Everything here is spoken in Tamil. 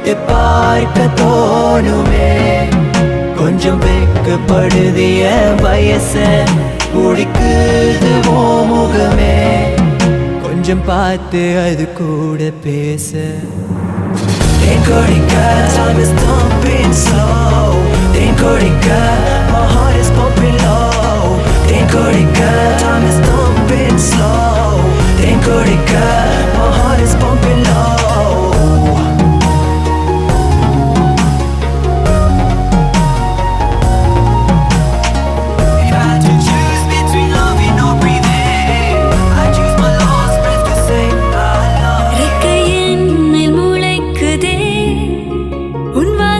பார்க்க தோணுமே கொஞ்சம் வெக்கப்படுதிய வயச குடிக்குது ஓ முகமே கொஞ்சம் பார்த்து அது கூட பேச என் கொடிக்க time is done